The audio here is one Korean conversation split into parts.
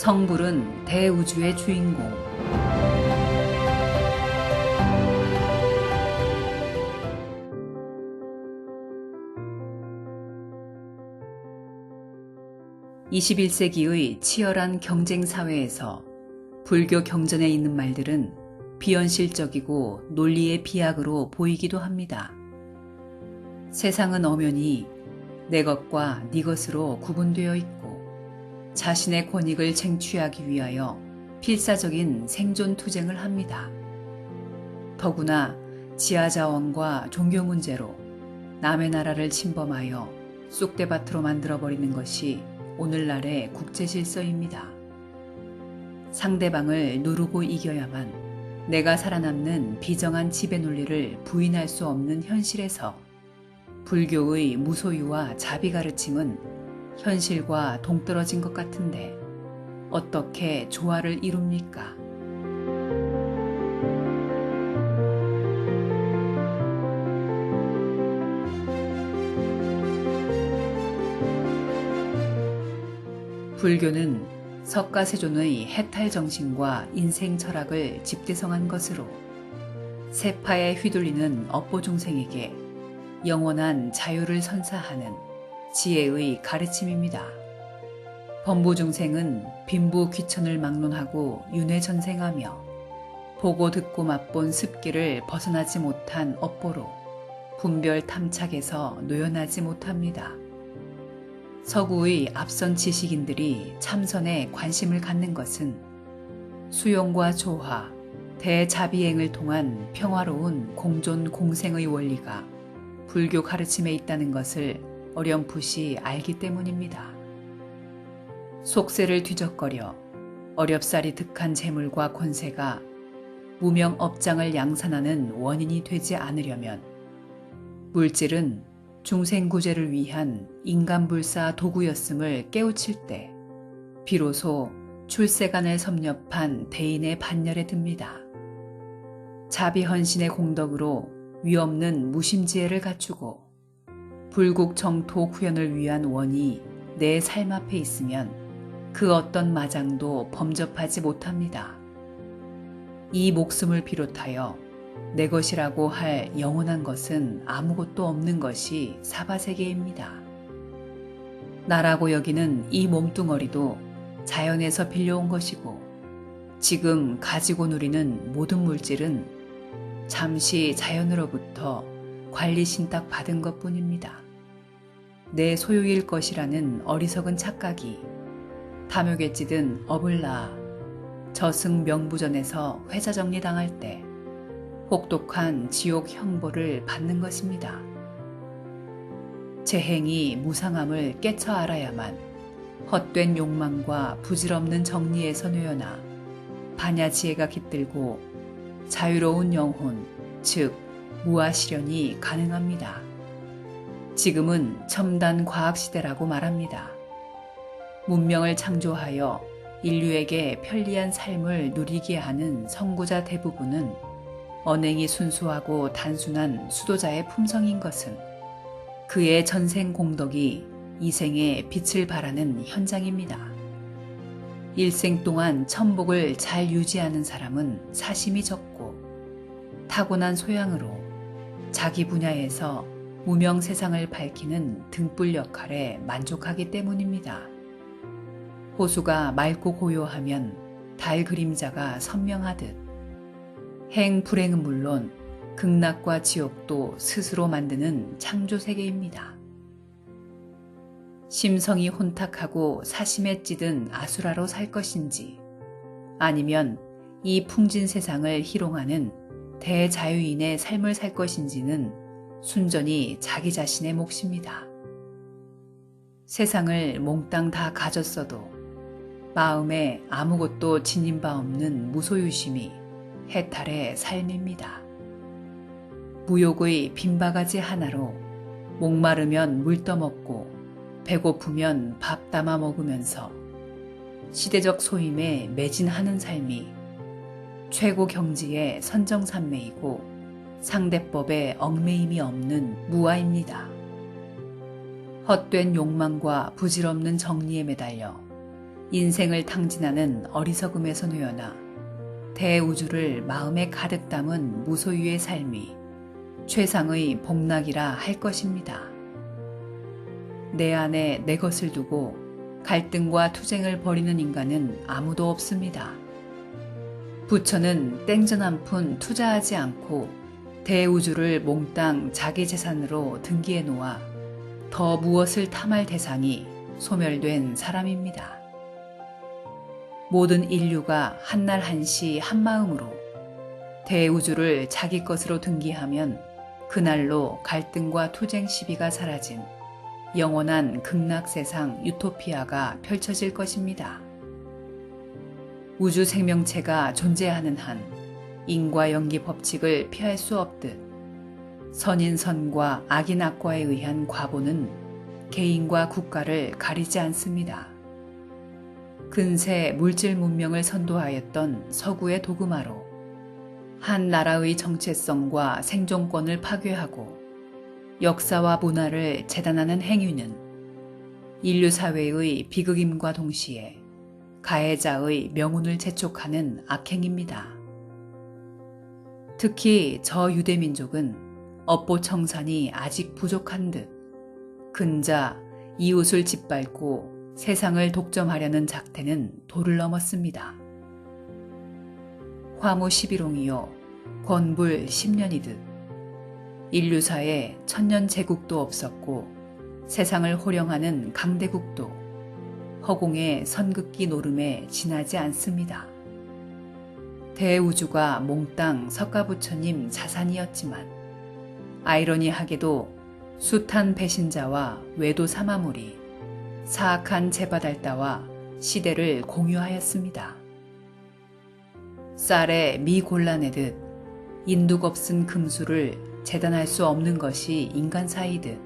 성불은 대우주의 주인공. (21세기의) 치열한 경쟁 사회에서 불교 경전에 있는 말들은 비현실적이고 논리의 비약으로 보이기도 합니다. 세상은 엄연히 내 것과 네 것으로 구분되어 있고 자신의 권익을 쟁취하기 위하여 필사적인 생존 투쟁을 합니다. 더구나 지하자원과 종교 문제로 남의 나라를 침범하여 쑥대밭으로 만들어버리는 것이 오늘날의 국제질서입니다. 상대방을 누르고 이겨야만 내가 살아남는 비정한 지배 논리를 부인할 수 없는 현실에서 불교의 무소유와 자비 가르침은 현실과 동떨어진 것 같은데 어떻게 조화를 이룹니까? 불교는 석가세존의 해탈 정신과 인생 철학을 집대성한 것으로 세파에 휘둘리는 업보 중생에게 영원한 자유를 선사하는 지혜의 가르침입니다. 범부 중생은 빈부 귀천을 막론하고 윤회전생하며 보고 듣고 맛본 습기를 벗어나지 못한 업보로 분별 탐착에서 노연하지 못합니다. 서구의 앞선 지식인들이 참선에 관심을 갖는 것은 수용과 조화, 대자비행을 통한 평화로운 공존 공생의 원리가 불교 가르침에 있다는 것을 어렴풋이 알기 때문입니다. 속세를 뒤적거려 어렵사리 득한 재물과 권세가 무명 업장을 양산하는 원인이 되지 않으려면 물질은 중생구제를 위한 인간불사 도구였음을 깨우칠 때 비로소 출세간을 섭렵한 대인의 반열에 듭니다. 자비헌신의 공덕으로 위없는 무심지혜를 갖추고 불국정토 구현을 위한 원이 내 삶 앞에 있으면 그 어떤 마장도 범접하지 못합니다. 이 목숨을 비롯하여 내 것이라고 할 영원한 것은 아무것도 없는 것이 사바세계입니다. 나라고 여기는 이 몸뚱어리도 자연에서 빌려온 것이고 지금 가지고 누리는 모든 물질은 잠시 자연으로부터 관리 신탁 받은 것뿐입니다. 내 소유일 것이라는 어리석은 착각이 탐욕에 찌든 업을 낳아 저승명부전에서 회자정리당할 때 혹독한 지옥 형벌을 받는 것입니다. 제 행이 무상함을 깨쳐 알아야만 헛된 욕망과 부질없는 정리에서 놓여나 반야지혜가 깃들고 자유로운 영혼, 즉 무아실현이 가능합니다. 지금은 첨단 과학시대라고 말합니다. 문명을 창조하여 인류에게 편리한 삶을 누리게 하는 선구자 대부분은 언행이 순수하고 단순한 수도자의 품성인 것은 그의 전생 공덕이 이생에 빛을 발하는 현장입니다. 일생 동안 천복을 잘 유지하는 사람은 사심이 적고 타고난 소양으로 자기 분야에서 무명 세상을 밝히는 등불 역할에 만족하기 때문입니다. 호수가 맑고 고요하면 달 그림자가 선명하듯 행 불행은 물론 극락과 지옥도 스스로 만드는 창조세계입니다. 심성이 혼탁하고 사심에 찌든 아수라로 살 것인지 아니면 이 풍진 세상을 희롱하는 대자유인의 삶을 살 것인지는 순전히 자기 자신의 몫입니다. 세상을 몽땅 다 가졌어도 마음에 아무것도 지닌 바 없는 무소유심이 해탈의 삶입니다. 무욕의 빈바가지 하나로 목마르면 물 떠먹고 배고프면 밥 담아 먹으면서 시대적 소임에 매진하는 삶이 최고 경지의 선정산매이고 상대법에 얽매임이 없는 무아입니다. 헛된 욕망과 부질없는 정리에 매달려 인생을 탕진하는 어리석음에서 놓여나 대우주를 마음에 가득 담은 무소유의 삶이 최상의 복락이라 할 것입니다. 내 안에 내 것을 두고 갈등과 투쟁을 벌이는 인간은 아무도 없습니다. 부처는 땡전 한 푼 투자하지 않고 대우주를 몽땅 자기 재산으로 등기해 놓아 더 무엇을 탐할 대상이 소멸된 사람입니다. 모든 인류가 한날 한시 한마음으로 대우주를 자기 것으로 등기하면 그날로 갈등과 투쟁 시비가 사라진 영원한 극락세상 유토피아가 펼쳐질 것입니다. 우주 생명체가 존재하는 한 인과연기 법칙을 피할 수 없듯 선인선과 악인악과에 의한 과보는 개인과 국가를 가리지 않습니다. 근세 물질 문명을 선도하였던 서구의 도그마로 한 나라의 정체성과 생존권을 파괴하고 역사와 문화를 재단하는 행위는 인류 사회의 비극임과 동시에 가해자의 명운을 재촉하는 악행입니다. 특히 저 유대민족은 업보청산이 아직 부족한 듯 근자 이웃을 짓밟고 세상을 독점하려는 작태는 도를 넘었습니다. 화무 11홍이요 권불 10년이듯 인류사에 천년 제국도 없었고 세상을 호령하는 강대국도 허공의 선긋기 노름에 지나지 않습니다. 대우주가 몽땅 석가부처님 자산이었지만 아이러니하게도 숱한 배신자와 외도 사마물이 사악한 제바달다와 시대를 공유하였습니다. 쌀에 미 골라내듯 인두겁쓴 금수를 재단할 수 없는 것이 인간사이듯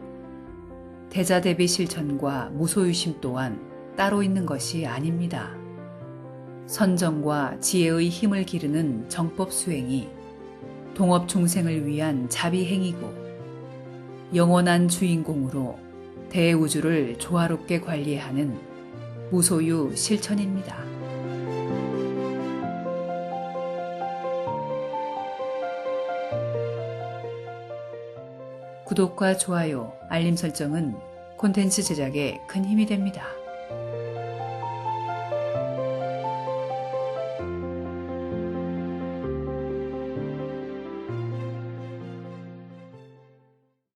대자대비 실천과 무소유심 또한 따로 있는 것이 아닙니다. 선정과 지혜의 힘을 기르는 정법 수행이 동업 중생을 위한 자비행위고 영원한 주인공으로 대우주를 조화롭게 관리하는 무소유 실천입니다. 구독과 좋아요, 알림 설정은 콘텐츠 제작에 큰 힘이 됩니다.